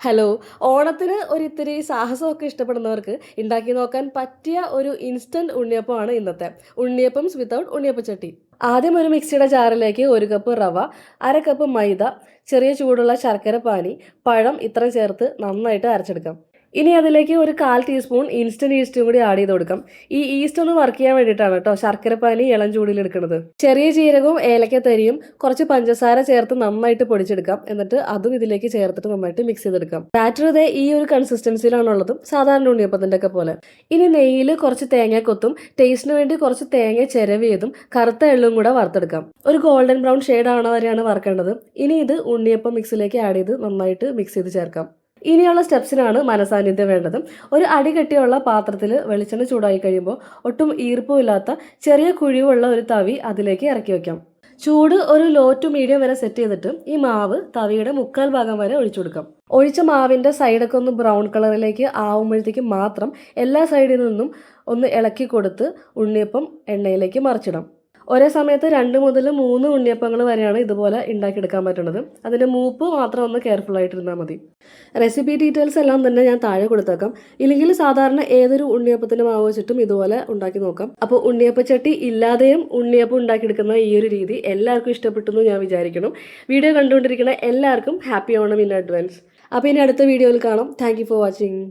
Hello! ഓണത്തിന് ഒരിത്തിരി സാഹസമൊക്കെ ഇഷ്ടപ്പെടുന്നവർക്ക് ഉണ്ടാക്കി നോക്കാൻ പറ്റിയ ഒരു ഇൻസ്റ്റന്റ് ഉണ്ണിയപ്പമാണ് ഇന്നത്തെ. ഉണ്ണിയപ്പംസ് വിത്തൗട്ട് ഉണ്ണിയപ്പച്ചട്ടി. ആദ്യം ഒരു മിക്സിയുടെ ജാറിലേക്ക് 1 കപ്പ് റവ, 1/2 കപ്പ് മൈദ, ചെറിയ ചൂടുള്ള ശർക്കര പാനി, പഴം ഇത്രയും ചേർത്ത് നന്നായിട്ട് അരച്ചെടുക്കാം. ഇനി അതിലേക്ക് ഒരു 1/4 ടീസ്പൂൺ ഇൻസ്റ്റന്റ് ഈസ്റ്റും കൂടി ആഡ് ചെയ്ത് കൊടുക്കാം. ഈ ഈസ്റ്റ് ഒന്ന് വർക്ക് ചെയ്യാൻ വേണ്ടിയിട്ടാണ് കേട്ടോ ശർക്കരപ്പാനി ഇളം ചൂടിൽ എടുക്കുന്നത്. ചെറിയ ജീരകവും ഏലക്കത്തരിയും കുറച്ച് പഞ്ചസാര ചേർത്ത് നന്നായിട്ട് പൊടിച്ചെടുക്കാം. എന്നിട്ട് അതും ഇതിലേക്ക് ചേർത്തിട്ട് നന്നായിട്ട് മിക്സ് ചെയ്തെടുക്കാം. ബാറ്റർ ഇതേ ഈ ഒരു കൺസിസ്റ്റൻസിയിലാണുള്ളതും സാധാരണ ഉണ്ണിയപ്പത്തിൻ്റെ ഒക്കെ പോലെ. ഇനി നെയ്യിൽ കുറച്ച് തേങ്ങാക്കൊത്തും ടേസ്റ്റിന് വേണ്ടി കുറച്ച് തേങ്ങ ചിരവിയതും കറുത്ത എള്ളും കൂടെ വറുത്തെടുക്കാം. ഒരു ഗോൾഡൻ ബ്രൗൺ ഷെയ്ഡ് ആവണ വരെയാണ് വറുക്കേണ്ടത്. ഇനി ഇത് ഉണ്ണിയപ്പം മിക്സിലേക്ക് ആഡ് ചെയ്ത് നന്നായിട്ട് മിക്സ് ചെയ്ത് ചേർക്കാം. ഇനിയുള്ള സ്റ്റെപ്സിനാണ് മനസാന്നിധ്യം വേണ്ടത്. ഒരു അടി കെട്ടിയുള്ള പാത്രത്തിൽ വെളിച്ചെണ്ണ ചൂടായി കഴിയുമ്പോൾ ഒട്ടും ഈർപ്പമില്ലാത്ത ചെറിയ കുഴിവുള്ള ഒരു തവി അതിലേക്ക് ഇറക്കി വയ്ക്കാം. ചൂട് ഒരു ലോ ടു മീഡിയം വരെ സെറ്റ് ചെയ്തിട്ട് ഈ മാവ് തവിയുടെ 1/4 ഭാഗം വരെ ഒഴിച്ചു കൊടുക്കാം. ഒഴിച്ച മാവിൻ്റെ സൈഡൊക്കെ ഒന്ന് ബ്രൗൺ കളറിലേക്ക് ആവുമ്പോഴത്തേക്കും മാത്രം എല്ലാ സൈഡിൽ നിന്നും ഒന്ന് ഇളക്കി കൊടുത്ത് ഉണ്ണിയപ്പം എണ്ണയിലേക്ക് മറിച്ചിടാം. ഒരേ സമയത്ത് 2 മുതൽ 3 ഉണ്ണിയപ്പങ്ങൾ വരെയാണ് ഇതുപോലെ ഉണ്ടാക്കിയെടുക്കാൻ പറ്റുന്നത്. അതിൻ്റെ മൂപ്പ് മാത്രം ഒന്ന് കെയർഫുൾ ആയിട്ടിരുന്നാൽ മതി. റെസിപ്പി ഡീറ്റെയിൽസ് എല്ലാം തന്നെ ഞാൻ താഴെ കൊടുത്തേക്കാം. ഇല്ലെങ്കിൽ സാധാരണ ഏതൊരു ഉണ്ണിയപ്പത്തിൻ്റെ മാവ് വെച്ചിട്ടും ഇതുപോലെ ഉണ്ടാക്കി നോക്കാം. അപ്പോൾ ഉണ്ണിയപ്പച്ചട്ടി ഇല്ലാതെയും ഉണ്ണിയപ്പം ഉണ്ടാക്കിയെടുക്കുന്ന ഈ ഒരു രീതി എല്ലാവർക്കും ഇഷ്ടപ്പെട്ടു എന്ന് ഞാൻ വിചാരിക്കണം. വീഡിയോ കണ്ടുകൊണ്ടിരിക്കുന്ന എല്ലാവർക്കും ഹാപ്പി ഓണം ഇൻ അഡ്വാൻസ്. അപ്പോൾ ഇനി അടുത്ത വീഡിയോയിൽ കാണാം. Thank you for watching.